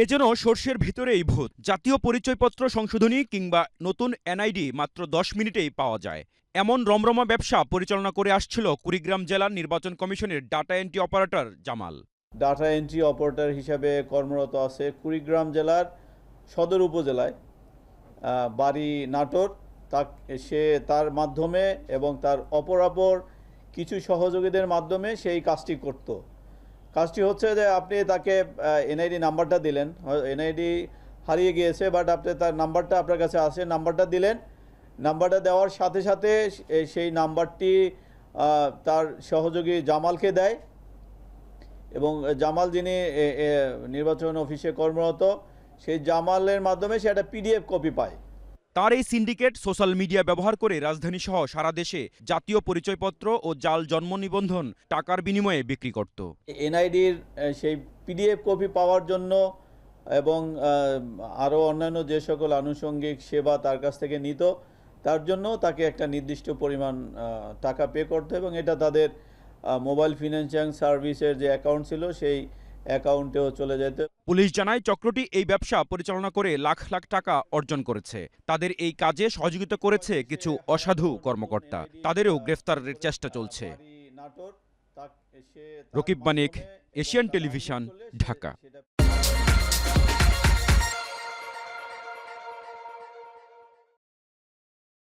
এ যেন সর্ষের ভিতরেই ভূত। জাতীয় পরিচয়পত্র সংশোধনী কিংবা নতুন এনআইডি মাত্র ১০ মিনিটেই পাওয়া যায়। এমন রমরমা ব্যবসা পরিচালনা করে আসছিল কুড়িগ্রাম জেলার নির্বাচন কমিশনের data entry operator Jamal. Data entry operator হিসাবে কর্মরত আছে কুড়িগ্রাম জেলার সদর উপজেলায়, বাড়ি নাটোর। সে তার মাধ্যমে এবং তার অপর কিছু সহযোগীদের মাধ্যমে সেই কাজটি করত। কাজটি হচ্ছে যে আপনি তাকে এনআইডি নাম্বারটা দিলেন, এনআইডি হারিয়ে গিয়েছে বাট আপনি তার নাম্বারটা আপনার কাছে আছে, নাম্বারটা দিলেন। নাম্বারটা দেওয়ার সাথে সাথে সেই নাম্বারটি তার সহযোগী জামালকে দেয় এবং জামাল যিনি নির্বাচন অফিসে কর্মরত, সেই জামালের মাধ্যমে সে একটা পিডিএফ কপি পায়। তার এই সিন্ডিকেট সোশ্যাল মিডিয়া ব্যবহার করে রাজধানী সহ সারা দেশে জাতীয় পরিচয়পত্র ও জাল জন্ম নিবন্ধন টাকার বিনিময়ে বিক্রি করত। এনআইডির সেই পিডিএফ কপি পাওয়ার জন্য এবং আরও অন্যান্য যে সকল আনুষঙ্গিক সেবা তার কাছ থেকে নিত, তার জন্য তাকে একটা নির্দিষ্ট পরিমাণ টাকা পে করতে এবং এটা তাদের মোবাইল ফিনান্সিয়াল সার্ভিসের যে অ্যাকাউন্ট ছিল সেই অ্যাকাউন্টেও চলে যেত। পুলিশ জানায় চক্রটি এই ব্যবসা পরিচালনা করে লাখ লাখ টাকা অর্জন করেছে। তাদের এই কাজে সহযোগিতা করেছে কিছু অসাধু কর্মকর্তা। তাদেরও গ্রেফতারের চেষ্টা চলছে। রকিব মানিক, এশিয়ান টেলিভিশন, ঢাকা।